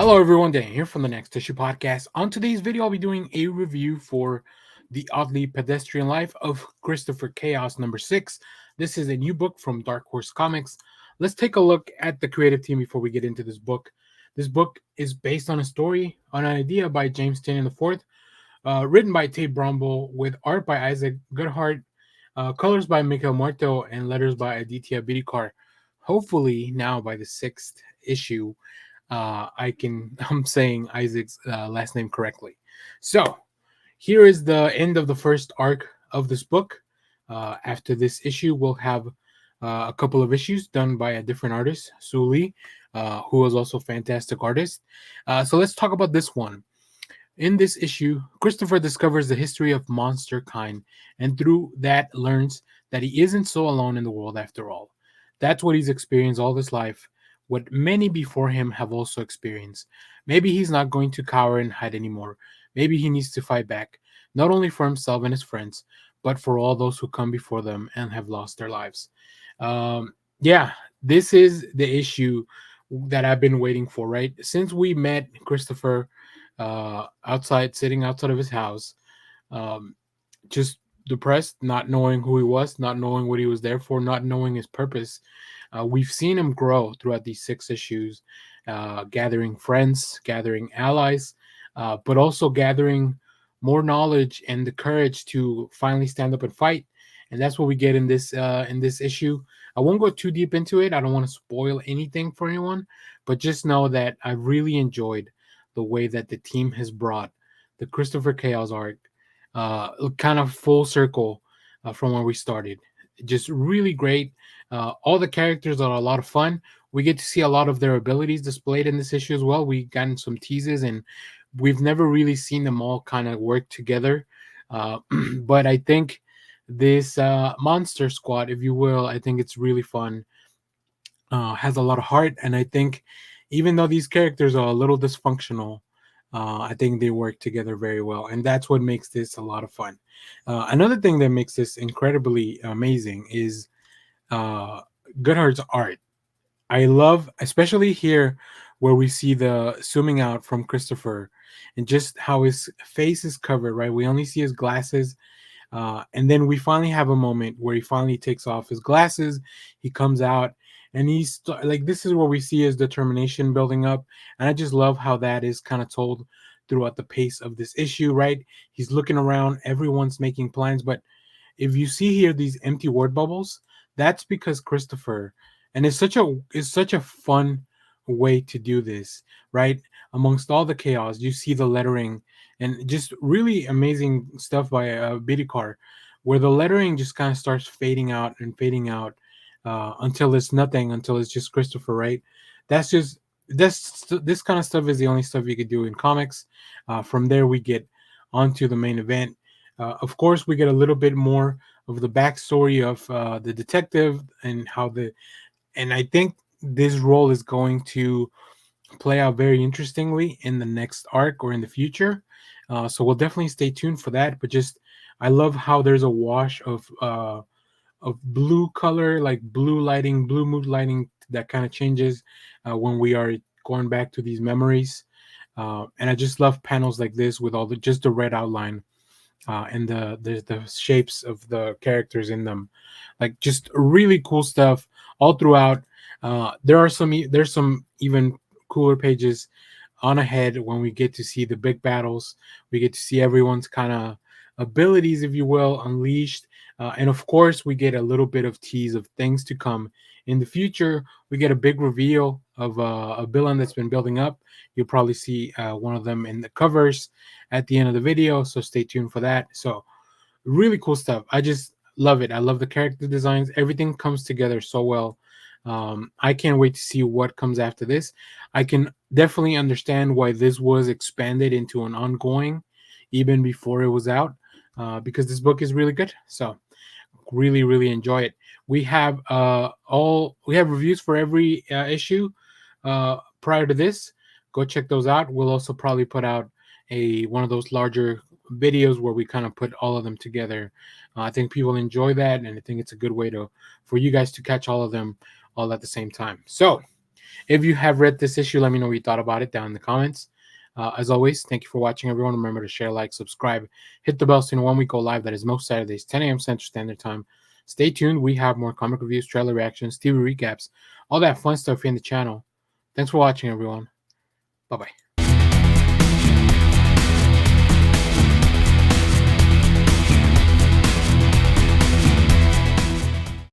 Hello everyone, Dan here from the Next Issue Podcast. On today's video, I'll be doing a review for The Oddly Pedestrian Life of Christopher Chaos #6. This is a new book from Dark Horse Comics. Let's take a look at the creative team before we get into this book. This book is based on a story, on an idea by James Tynion IV, written by Tate Brombal, with art by Isaac Goodhart, colors by Miquel Muerto, and letters by Aditya Bidikar. Hopefully, now by the sixth issue, I'm saying Isaac's last name correctly. So here is the end of the first arc of this book. After this issue, we'll have a couple of issues done by a different artist, Sue Lee, who was also a fantastic artist. So let's talk about this one. In this issue, Christopher discovers the history of monster kind, and through that learns that he isn't so alone in the world after all. That's what he's experienced all his life, what many before him have also experienced. Maybe he's not going to cower and hide anymore. Maybe he needs to fight back, not only for himself and his friends, but for all those who come before them and have lost their lives. Yeah, this is the issue that I've been waiting for, right? Since we met Christopher sitting outside of his house, um, just depressed, not knowing who he was, not knowing what he was there for, not knowing his purpose. We've seen him grow throughout these six issues, gathering friends, gathering allies, but also gathering more knowledge and the courage to finally stand up and fight. And that's what we get in this issue. I won't go too deep into it. I don't want to spoil anything for anyone, but just know that I really enjoyed the way that the team has brought the Christopher Chaos arc kind of full circle from where we started. Just really great. All the characters are a lot of fun. We get to see a lot of their abilities displayed in this issue as well. We gotten some teases, and we've never really seen them all kind of work together. But I think this monster squad, if you will, I think it's really fun. Has a lot of heart, and I think even though these characters are a little dysfunctional, I think they work together very well, and that's what makes this a lot of fun. Another thing that makes this incredibly amazing is uh, Goodhart's art. I love, especially here, where we see the zooming out from Christopher and just how his face is covered. Right, we only see his glasses, and then we finally have a moment where he finally takes off his glasses. He comes out, and like, this is where we see his determination building up. And I just love how that is kind of told throughout the pace of this issue, right? He's looking around, everyone's making plans. But if you see here these empty word bubbles, that's because Christopher, and it's such a fun way to do this, right? Amongst all the chaos, you see the lettering and just really amazing stuff by Bidikar, where the lettering just kind of starts fading out until it's nothing, until it's just Christopher, right? That's just this kind of stuff is the only stuff you could do in comics. From there, we get onto the main event. Of course, we get a little bit more of the backstory of the detective and and I think this role is going to play out very interestingly in the next arc or in the future. So we'll definitely stay tuned for that. But just I love how there's a wash of blue color, like blue lighting, blue mood lighting that kind of changes when we are going back to these memories. And I just love panels like this with all the just the red outline and the shapes of the characters in them, like just really cool stuff all throughout. There's some even cooler pages on ahead when we get to see the big battles. We get to see everyone's kind of abilities, if you will, unleashed. And of course, we get a little bit of tease of things to come in the future. We get a big reveal of a villain that's been building up. You'll probably see one of them in the covers at the end of the video, so stay tuned for that. So, really cool stuff. I just love it. I love the character designs. Everything comes together so well. I can't wait to see what comes after this. I can definitely understand why this was expanded into an ongoing even before it was out, because this book is really good. So really enjoy it. We have reviews for every issue prior to this. Go check those out. We'll also probably put out a one of those larger videos where we kind of put all of them together. I think people enjoy that, and I think it's a good way to for you guys to catch all of them all at the same time. So If you have read this issue, let me know what you thought about it down in the comments. As always, thank you for watching, everyone. Remember to share, like, subscribe, hit the bell so you know when we go live. That is most Saturdays, 10 a.m. Central Standard Time. Stay tuned. We have more comic reviews, trailer reactions, TV recaps, all that fun stuff here in the channel. Thanks for watching, everyone. Bye-bye.